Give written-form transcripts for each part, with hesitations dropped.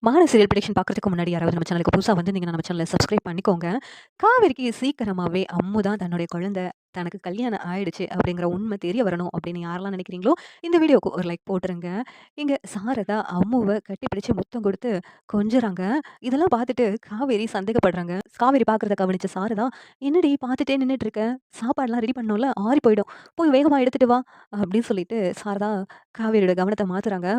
மகான serial prediction பார்க்குறதுக்கு முன்னாடி யாராவது நம்ம சேனலுக்கு புதுசா வந்திருந்தீங்கன்னா, நம்ம சேனல சப்ஸ்கிரைப் பண்ணிக்கோங்க. காவேரிக்கு சீக்கிரமாவே அம்மு தான் தன்னுடைய குழந்தை, தனக்கு கல்யாணம் ஆயிடுச்சு அப்படிங்கிற உண்மை தெரிய வரணும் அப்படின்னு யாரெல்லாம் நினைக்கிறீங்களோ, இந்த வீடியோவுக்கு ஒரு லைக் போட்டுருங்க. இங்க சாரதா அம்முவ கட்டிப்பிடிச்சு முத்தம் குடுத்து கொஞ்சுறாங்க. இதெல்லாம் பார்த்துட்டு காவேரி சந்தேகப்படுறாங்க. காவேரி பார்க்குறத கவனிச்ச சாரதா, "என்னடி பார்த்துட்டே நின்னுட்டு இருக்க? சாப்பாடுலாம் ரெடி பண்ணணும்ல, ஆறி போயிடும். போய் வேகமா எடுத்துட்டு வா" அப்படின்னு சொல்லிட்டு சாரதா காவேரியோட கவனத்த மாத்துறாங்க.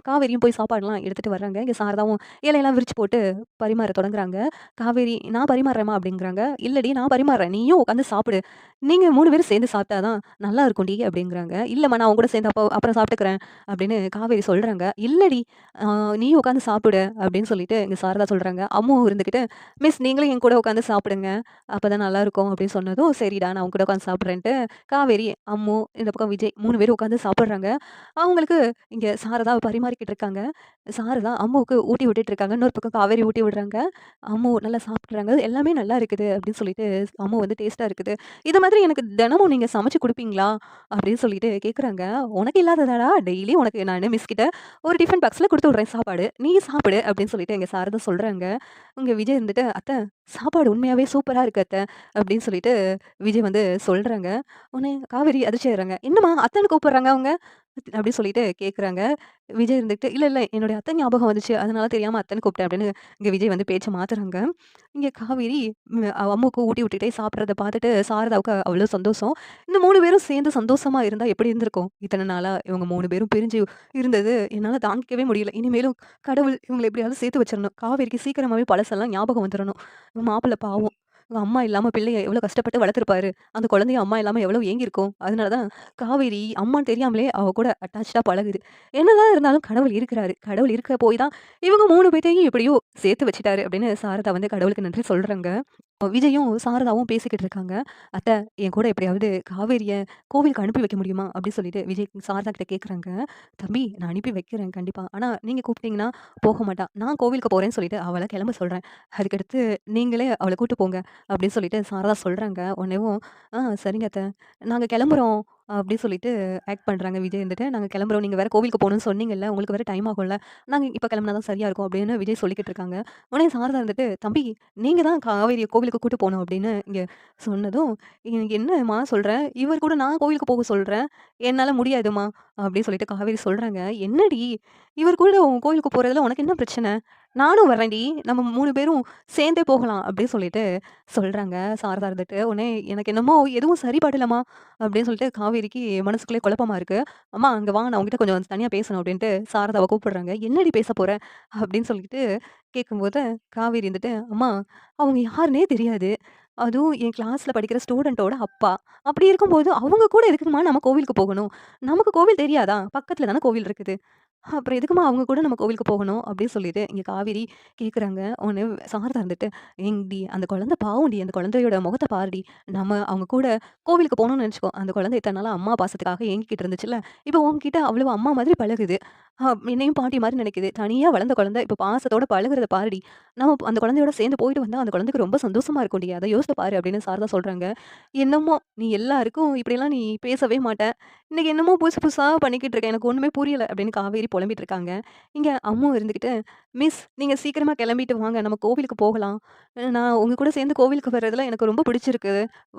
காவேரியும் போய் சாப்பாடுலாம் எடுத்துட்டு வர்றாங்க. இங்க சாரதாவும் இலையெல்லாம் விரிச்சு போட்டு பரிமாற தொடங்குறாங்க. காவேரி, "நான் பரிமாறுறேன்மா" அப்படிங்கிறாங்க. "இல்லடி நான் பரிமாறுறேன். நீயும் உட்காந்து சாப்பிடு. நீங்க 3 பேரும் சேர்ந்து சாப்பிட்டா தான் நல்லா இருக்கும்டி" அப்படிங்கிறாங்க. "இல்லம்மா நான் உன் கூட சேர்ந்து அப்புறம் சாப்பிட்டுக்கிறேன்" அப்படின்னு காவேரி சொல்றாங்க. "இல்லடி நீயும் உட்காந்து சாப்பிடு" அப்படின்னு சொல்லிட்டு இங்க சாரதா சொல்றாங்க. அம்முவும் இருந்துகிட்டு, "மிஸ் நீங்களும் என் கூட உட்காந்து சாப்பிடுங்க. அப்பதான் நல்லாருக்கும்" அப்படின்னு சொன்னதும், "சரிடா நான் உன் கூட உட்காந்து சாப்பிடுறேன்ட்டு" காவேரி, அம்மு, இந்த பக்கம் விஜய் 3 பேரும் உட்காந்து சாப்பிடுறாங்க. அவங்களுக்கு இங்க சாரதா பரிமாறிக்கிட்டு இருக்காங்க. சாரதா அம்முவுக்கு ஊட்டி விட்டுட்டு இருக்காங்க. இன்னொரு பக்கம் காவேரி ஊட்டி விடுறாங்க. அம்மு நல்லா சாப்பிடுறாங்க. எல்லாமே நல்லா இருக்குது அப்படின்னு சொல்லிட்டு அம்மு வந்து டேஸ்ட்டா இருக்குது. "இது மாதிரி எனக்கு தினமும் நீங்க சமைச்சு குடுப்பீங்களா?" அப்படின்னு சொல்லிட்டு கேட்குறாங்க. "உனக்கு இல்லாததாடா டெய்லி உனக்கு நானு மிஸ் கிட்ட ஒரு டிஃபன் பாக்ஸ்ல குடுத்து விடுறேன் சாப்பாடு. நீ சாப்பிடு" அப்படின்னு சொல்லிட்டு எங்க சாரதா சொல்றாங்க. இங்க விஜய் இருந்துட்டு, "அத்தை சாப்பாடு உண்மையாவே சூப்பரா இருக்கு அத்தை" அப்படின்னு சொல்லிட்டு விஜய் வந்து சொல்றாங்க. உடனே காவேரி அதிர்ச்சி ஆயிடுறாங்க. "என்னம்மா அத்தைன்னு கூப்பிடுறாங்க அவங்க?" அப்படி சொல்லிட்டு கேட்குறாங்க. விஜய் இருந்துட்டு, "இல்ல, இல்ல என்னுடைய அத்தை ஞாபகம் வந்துச்சு. அதனால தெரியாம அத்தைன்னு கூப்பிட்டேன்" அப்படின்னு இங்க விஜய் வந்து பேச்ச மாத்துறாங்க. இங்க காவேரி அவ அம்முக்கு ஊட்டி விட்டுட்டே சாப்பிடுறத பார்த்துட்டு சாரதாவுக்கு அவ்வளோ சந்தோஷம். இந்த 3 பேரும் சேர்ந்து சந்தோஷமா இருந்தா எப்படி இருந்திருக்கும்? இத்தன நாளா இவங்க 3 பேரும் பிரிஞ்சு இருந்தது என்னால தாங்கிக்கவே முடியல. இனிமேலும் கடவுள் இவங்கள எப்படியாவது சேர்த்து வச்சிரணும். காவேரிக்கு சீக்கிரமாவே பழசெல்லாம் ஞாபகம் வந்துரணும். மாப்பிள்ளை பாவம். அவங்க அம்மா இல்லாம பிள்ளைய எவ்வளோ கஷ்டப்பட்டு வளர்த்துருப்பாரு. அந்த குழந்தையும் அம்மா இல்லாம எவ்வளோ ஏங்கியிருக்கும். அதனால தான் காவேரி அம்மான்னு தெரியாமலே அவ கூட அட்டாச்டா பழகுது. என்னதான் இருந்தாலும் கடவுள் இருக்கிறாரு. கடவுள் இருக்க போய் தான் இவங்க 3 பேத்தையும் எப்படியோ சேர்த்து வச்சுட்டாரு அப்படின்னு சாரதா வந்து கடவுளுக்கு நன்றி சொல்றாங்க. விஜயும் சாரதாவும் பேசிக்கிட்டு இருக்காங்க. "அத்தை என் கூட எப்படியாவது காவேரிய கோவிலுக்கு அனுப்பி வைக்க முடியுமா?" அப்படின்னு சொல்லிட்டு விஜய் சாரதா கிட்ட கேட்குறாங்க. "தம்பி நான் அனுப்பி வைக்கிறேன் கண்டிப்பா. ஆனா நீங்க கூப்பிட்டீங்கன்னா போக மாட்டா. நான் கோவிலுக்கு போறேன்னு சொல்லிட்டு அவள கிளம்ப சொல்றேன். அதுக்கடுத்து நீங்களே அவள கூட்டு போங்க" அப்படின்னு சொல்லிட்டு சாரதா சொல்றாங்க. உடனேவும் சரிங்க அத்தை. நாங்க கிளம்புறோம்" அப்படின்னு சொல்லிட்டு ஆக்ட் பண்றாங்க. விஜய் வந்துட்டு, "நாங்க கிளம்புறோம். நீங்க வேற கோவிலுக்கு போகணும்னு சொன்னீங்கல்ல. உங்களுக்கு வேற டைம் ஆகும்ல. நாங்க இப்ப கிளம்புனா தான் சரியா இருக்கும்" அப்படின்னு விஜய் சொல்லிக்கிட்டு இருக்காங்க. உடனே சாரதா வந்துட்டு, "தம்பி நீங்க தான் காவேரிய கோவிலுக்கு கூட்டு போணும்" அப்படின்னு இங்க சொன்னதும், "என்னம்மா சொல்ற? இவர் கூட நான் கோவிலுக்கு போக சொல்றேன். என்னால முடியாதும்மா" அப்படின்னு சொல்லிட்டு காவேரி சொல்றாங்க. "என்னடி இவர் கூட உன் கோவிலுக்கு போறதுல உனக்கு என்ன பிரச்சனை? நானும் வரேன்டி. நம்ம 3 பேரும் சேர்ந்தே போகலாம்" அப்படின்னு சொல்லிட்டு சொல்றாங்க. சாரதா இருந்துட்டு, உடனே "எனக்கு என்னமோ எதுவும் சரிப்படலம்மா" அப்படின்னு சொல்லிட்டு காவேரிக்கு மனசுக்குள்ளே குழப்பமா இருக்கு. "அம்மா அங்க வா நான் உன்கிட்ட கொஞ்சம் தனியா பேசணும்" அப்படின்ட்டு சாரதாவ கூப்பிடுறாங்க. "என்னடி பேச போற?" அப்படின்னு சொல்லிட்டு கேட்கும்போது, காவேரி இருந்துட்டு, "அம்மா அவங்க யாருன்னே தெரியாது. அதுவும் என் கிளாஸ்ல படிக்கிற ஸ்டூடண்ட்டோட அப்பா. அப்படி இருக்கும்போது அவங்க கூட எதுக்குமா நம்ம கோவிலுக்கு போகணும்? நமக்கு கோவில் தெரியாதா? பக்கத்துல தானே கோவில் இருக்குது. அப்புறம் எதுக்கும்மா அவங்க கூட நம்ம கோவிலுக்கு போகணும்?" அப்படின்னு சொல்லிட்டு இங்க காவேரி கேட்குறாங்க. உடனே சாரதா இருந்துட்டு, "ஏன்டி அந்த குழந்தை பாவம்டி. அந்த குழந்தையோட முகத்த பாருடி. நம்ம அவங்க கூட கோவிலுக்கு போனோம்னு நெனச்சுக்கோ. அந்த குழந்தை இத்தன நாளா அம்மா பாசத்துக்காக ஏங்கிக்கிட்டு இருந்துச்சுல்ல. இப்போ உன்கிட்ட அவ்வளவு அம்மா மாதிரி பழகுது. என்னையும் பாட்டி மாரி நெனைக்குது. தனியா வளர்ந்த குழந்தை இப்ப பாசத்தோட பழகுறத பாருடி. நம்ம அந்த குழந்தையோட சேர்ந்து போயிட்டு வந்தா அந்த குழந்தைக்கு ரொம்ப சந்தோஷமா இருக்கும்டி. அத யோசிச்சு பாரு" அப்படின்னு சாரதா சொல்றாங்க. "என்னமோ நீ எல்லாருக்கும் இப்படியெல்லாம் நீ பேசவே மாட்ட. இன்னைக்கு என்னமோ புதுசு புதுசா பண்ணிக்கிட்டு இருக்க. எனக்கு ஒண்ணுமே புரியல" அப்படின்னு காவேரி புலம்பிட்டு இருக்காங்க. இங்க அம்மு இருந்துகிட்டு, "மிஸ் நீங்க சீக்கிரமா கிளம்பிட்டு வாங்க. நம்ம கோவிலுக்கு போகலாம். நான் உங்க கூட சேர்ந்து கோவிலுக்கு வர்றதுல எனக்கு ரொம்ப பிடிச்சிருக்கு.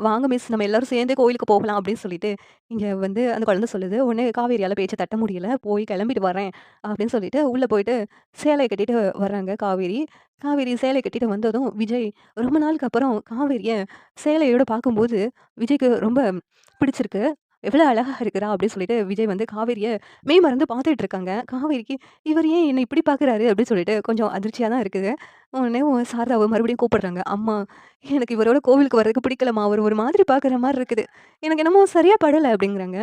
வாங்க மிஸ் நம்ம எல்லாரும் சேர்ந்தே கோவிலுக்கு போகலாம்" அப்படின்னு சொல்லிட்டு இங்க வந்து அந்த குழந்தை சொல்லுது. உடனே காவேரியால பேச்ச தட்ட முடியல. "போய் கிளம்பிட்டு வரேன்" அப்படின்னு சொல்லிட்டு உள்ள போயிட்டு சேலைய கட்டிட்டு வர்றாங்க காவேரி. காவேரி சேலை கட்டிட்டு வந்ததும் விஜய் ரொம்ப நாளுக்கு அப்புறம் காவேரிய சேலையோட பார்க்கும்போது விஜய்க்கு ரொம்ப பிடிச்சிருக்கு. "எவ்வளோ அழகா இருக்கிறா" அப்படின்னு சொல்லிட்டு விஜய் வந்து காவேரிய மெய்மறந்து பார்த்துட்டு இருக்காங்க. காவேரிக்கு "இவர் ஏன் என்ன இப்படி பார்க்குறாரு?" அப்படின்னு சொல்லிட்டு கொஞ்சம் அதிர்ச்சியா தான் இருக்குது. உடனே சாரதாவ மறுபடியும் கூப்பிடுறாங்க. "அம்மா எனக்கு இவரோட கோவிலுக்கு வர்றதுக்கு பிடிக்கலம்மா. அவர் ஒரு மாதிரி பார்க்குற மாரி இருக்குது. எனக்கு என்னமோ சரியா படல" அப்படிங்கிறாங்க.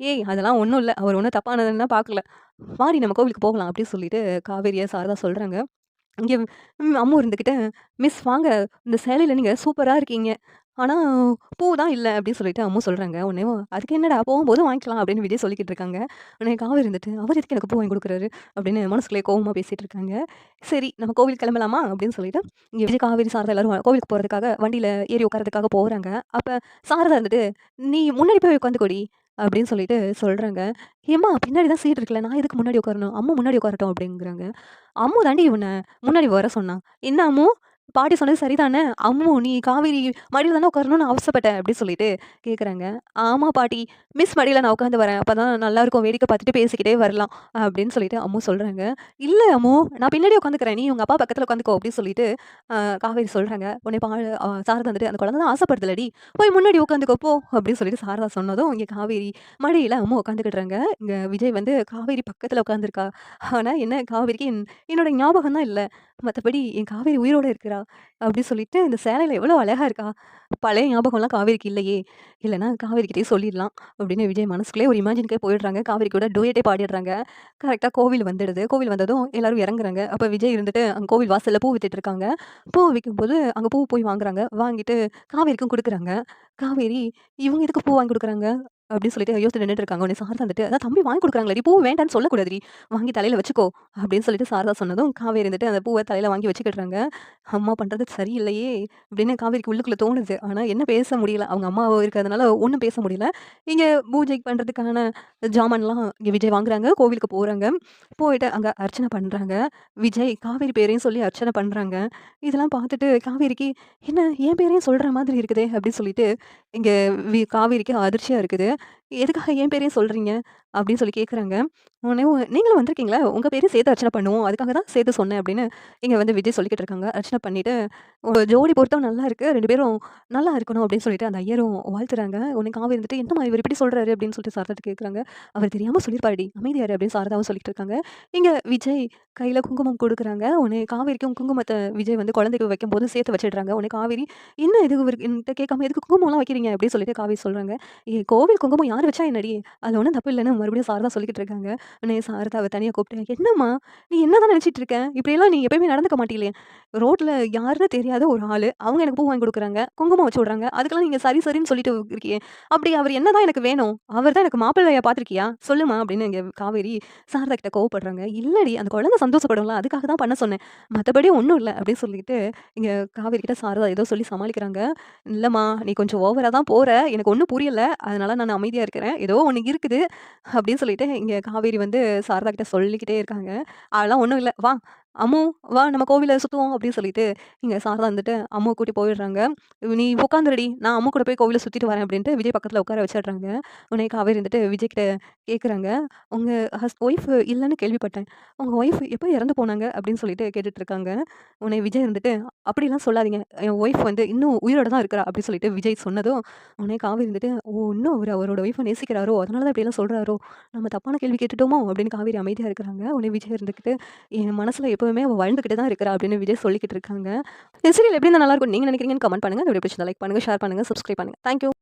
"ஏய் அதெல்லாம் ஒண்ணும் இல்ல. அவர் ஒண்ணும் தப்பானதுலாம் பார்க்கல. வாடி நம்ம கோவிலுக்கு போகலாம்" அப்படின்னு சொல்லிட்டு காவேரிய சாரதா சொல்றாங்க. இங்க அம்மு இருந்துகிட்டு, "மிஸ் வாங்க, இந்த சேலையில நீங்க சூப்பரா இருக்கீங்க. ஆனா பூ தான் இல்ல" அப்படின்னு சொல்லிட்டு அம்மு சொல்றாங்க. உடனேவும் "அதுக்கு என்னடா போகும்போது வாங்கிக்கலாம்" அப்படின்னு விஜய் சொல்லிக்கிட்டு இருக்காங்க. உடனே காவேரி இருந்துட்டு, "அவர் எதுக்கு எனக்கு பூ வாங்கி குடுக்குறாரு?" அப்படின்னு மனசுக்குள்ளேயே கோவமா பேசிட்டு இருக்காங்க. "சரி நம்ம கோவிலுக்கு கிளம்பலாமா?" அப்படின்னு சொல்லிட்டு இங்க விஜய், காவேரி, சாரதா எல்லாரும் கோவிலுக்கு போறதுக்காக வண்டியில ஏறி உட்கார்றதுக்காக போறாங்க. அப்ப சாரதா இருந்துட்டு, "நீ முன்னாடி போய் உட்காந்துக்கோடி. அப்படின்னு சொல்லிட்டு சொல்றாங்க. "ஏம்மா பின்னாடி தான் சீட் இருக்குல்ல. நான் எதுக்கு முன்னாடி உட்காரணும்? அம்மு முன்னாடி உட்காரட்டும்" அப்படிங்கிறாங்க. "அம்மு தாண்டி உன்ன முன்னாடி வர சொன்னா." "என்ன அம்மு? பாட்டி சொன்னது சரிதானே? அம்மு நீ காவேரி மடியில தானே உட்காரணும்னு ஆசைப்பட்ட" அப்படின்னு சொல்லிட்டு கேட்குறாங்க. "ஆமா பாட்டி. மிஸ் மடியில நான் உட்காந்து வரேன். அப்பதான் நல்லாருக்கும். வேடிக்கை பார்த்துட்டு பேசிக்கிட்டே வரலாம்." அப்படின்னு சொல்லிட்டு அம்மு சொல்றாங்க. "இல்ல அம்மு, நான் பின்னாடி உட்காந்துக்கிறேன். நீ உங்க அப்பா பக்கத்துல உட்காந்துக்கோ" அப்படின்னு சொல்லிட்டு காவேரி சொல்றாங்க. உடனே சாரதா வந்துட்டு, "அந்த குழந்தை தான் ஆசைப்படுதுலடி. போய் முன்னாடி உட்காந்துக்கோ போ" அப்படின்னு சொல்லிட்டு சாரதா சொன்னதும், இங்க காவேரி மடியில அம்மு உட்காந்துக்கிடுறாங்க. இங்க விஜய் வந்து காவேரி பக்கத்துல உட்காந்துருக்கா. ஆனா என்ன காவேரிக்கு என்னோட ஞாபகம் தான் இல்ல. மத்தபடி என் காவேரி உயிரோட இருக்கிறா. அப்படி சொல்லிட்டு இந்த சேலையில எவ்வளோ அழகா இருக்கா. பழைய ஞாபகம்லாம் காவேரிக்கு இல்லையே. இல்லன்னா காவேரி கிட்டயே சொல்லிடலாம். அப்படின்னு விஜய் மனசுக்குள்ளேயே ஒரு இமேஜின்க்கே போயிடுறாங்க. காவேரி கூட டூயட்டே பாடிடுறாங்க. கரெக்ட்டா கோவில் வந்துடுது. கோவில் வந்ததும் எல்லாரும் இறங்குறாங்க. அப்ப விஜய் இருந்துட்டு அங்க கோவில் வாசல்ல பூ வித்துட்டு இருக்காங்க. பூ விக்கும்போது அங்க பூ போய் வாங்குறாங்க. வாங்கிட்டு காவேரிக்கும் குடுக்குறாங்க. காவேரி இவங்க எதுக்கு பூ வாங்கி குடுக்குறாங்க? அப்படின்னு சொல்லிட்டு யோசிச்சுட்டு நின்னுட்டு இருக்காங்க. உடனே சாரதா வந்துட்டு, "அதான் தம்பி வாங்கி குடுக்குறாங்களேடி, பூ வேண்டான்னு சொல்லக்கூடாதுடி. வாங்கி தலையில வச்சுக்கோ" அப்படின்னு சொல்லிட்டு சாரதா சொன்னதும், காவேரி இருந்துட்டு அந்த பூவ தலையில வாங்கி வச்சுக்கிடுறாங்க. அம்மா பண்றது சரியில்லையே! அப்படின்னு காவேரிக்கு உள்ளுக்குள்ள தோணுது. ஆனா என்ன பேச முடியல. அவங்க அம்மா இருக்கிறதுனால ஒண்ணும் பேச முடியல. இங்க பூஜைக்கு பண்றதுக்கான ஜாமான்லாம் இங்க விஜய் வாங்குறாங்க. கோவிலுக்கு போறாங்க. போயிட்டு அங்க அர்ச்சனை பண்றாங்க. விஜய் காவேரி பேரையும் சொல்லி அர்ச்சனை பண்றாங்க. இதெல்லாம் பார்த்துட்டு காவேரிக்கு, "என்ன என் பேரையும் சொல்ற மாதிரி இருக்குதே!" அப்படின்னு சொல்லிட்டு இங்க காவேரிக்கு அதிர்ச்சியா இருக்குது. "எதுக்காக என் பேரையும் சொல்றீங்க?" அப்படின்னு சொல்லி கேட்குறாங்க. உடனே "நீங்களும் வந்திருக்கீங்களா? உங்க பேரையும் சேர்த்து அர்ச்சனை பண்ணுவோம். அதுக்காக தான் சேர்த்து சொன்னேன்" அப்படின்னு இங்க வந்து விஜய் சொல்லிக்கிட்டு இருக்காங்க. அர்ச்சனை பண்ணிட்டு, "உங்க ஜோடி பொருத்தம் நல்லா இருக்கு. 2 பேரும் நல்லா இருக்கணும்" அப்படின்னு சொல்லிட்டு அந்த ஐயரும் வாழ்த்துறாங்க. உடனே காவேரி இருந்துட்டு, "என்னம்மா இவரு இப்படி சொல்றாரு?" அப்படின்னு சொல்லிட்டு சாரதாட்ட கேட்குறாங்க. "அவர் தெரியாம சொல்லியிருப்பாருடி. அமைதியா இரு" அப்படின்னு சாரதாவும் சொல்லிட்டு இருக்காங்க. இங்க விஜய் கையில குங்குமம் குடுக்குறாங்க. உடனே காவேரிக்கும் குங்குமத்த விஜய் வந்து குழந்தைக்கு வைக்கும்போது சேர்த்து வச்சுடுறாங்க. உடனே காவேரி, "என்ன இது இவரு என்ட்ட கேட்காம எதுக்கு குங்குமம்லாம் வைக்கிறீங்க?" அப்படின்னு சொல்லிட்டு காவேரி சொல்றாங்க. கோவில் குங்குமம் யார் வச்சா என்னடி? அதுல ஒண்ணும் தப்பு இல்லன்னு" மறுபடியும் சாரதா சொல்லிக்கிட்டு இருக்காங்க. உடனே சாரதாவ தனியா கூப்பிட்டு, "என்னம்மா? நீ என்னதான் நினைச்சிட்டு இருக்க? இப்படியெல்லாம் நீ எப்பயுமே நடந்துக்க மாட்டீங்களே! ரோட்ல யாருன்னு தெரியாத ஒரு ஆளு, அவங்க எனக்கு பூ வாங்கி குடுக்குறாங்க. குங்குமம் வச்சு விடுறாங்க. அதுக்கெல்லாம் நீங்க சரி, சரின்னு சொல்லிட்டு இருக்கியே! அப்படி அவர் என்னதான் எனக்கு வேணும்? அவர் தான் எனக்கு மாப்பிள்ளையா பார்த்துருக்கியா? சொல்லுமா?" அப்படின்னு இங்க காவேரி சாரதா கிட்ட கோவப்படுறாங்க. "இல்லடி, அந்த குழந்தை சந்தோஷப்படும்ல, அதுக்காக தான் பண்ண சொன்னேன். மத்தபடி ஒண்ணும் இல்ல" அப்படின்னு சொல்லிட்டு இங்க காவேரி கிட்ட சாரதா ஏதோ சொல்லி சமாளிக்கிறாங்க. "இல்லம்மா, நீ கொஞ்சம் ஓவரா தான் போற. எனக்கு ஒண்ணும் புரியல. அதனால நான் அமைதியா இருக்கிறேன். ஏதோ ஒண்ணு இருக்குது" அப்படின்னு சொல்லிட்டு இங்க காவேரி வந்து சாரதா கிட்ட சொல்லிக்கிட்டே இருக்காங்க. "அதெல்லாம் ஒண்ணும் இல்ல. வா அம்மு, வா நம்ம கோவில சுத்துவோம்" அப்படின்னு சொல்லிட்டு இங்க சாரதா வந்துட்டு அம்முவ கூட்டி போயிடுறாங்க. "நீ உட்காந்துருடி. நான் அம்மு கூட போய் கோவில சுத்திட்டு வரேன்" அப்படின்ட்டு விஜய் பக்கத்துல உட்கார வச்சுடுறாங்க. உடனே காவேரி வந்துட்டு விஜய் கிட்ட கேட்குறாங்க. "உங்க ஒய்ஃப் இல்லன்னு கேள்விப்பட்டேன். உங்க ஒய்ஃப் எப்போ இறந்து போனாங்க?" அப்படின்னு சொல்லிட்டு கேட்டுட்டு இருக்காங்க. உடனே விஜய் வந்துட்டு, "அப்படிலாம் சொல்லாதீங்க. என் ஒய்ஃப் வந்து இன்னும் உயிரோட தான் இருக்கிறா" அப்படின்னு சொல்லிட்டு விஜய் சொன்னதும், உடனே காவேரி வந்துட்டு, "ஓ! இன்னும் அவரு அவரோட ஒய்ஃப நேசிக்கிறாரோ! அதனால தான் இப்படியெல்லாம் சொல்றாரோ! நம்ம தப்பான கேள்வி கேட்டுட்டோமோ!" அப்படின்னு காவேரி அமைதியா இருக்கிறாங்க. உடனே விஜய் இருந்துகிட்டு, "என் மனசுல எப்பவுமே அவ வாழ்ந்துகிட்டு தான் இருக்கிறா" அப்படின்னு விஜய் சொல்லிக்கிட்டு இருக்காங்க. இந்த சீரியல் எப்படி இருந்தா நல்லாருக்கும்னு நீங்க நினைக்கிறீங்கன்னு கமெண்ட் பண்ணுங்க. இந்த வீடியோ பிடிச்சிருந்தா லைக் பண்ணுங்க, ஷேர் பண்ணுங்க, சப்ஸ்கிரைப் பண்ணுங்க. Thank you.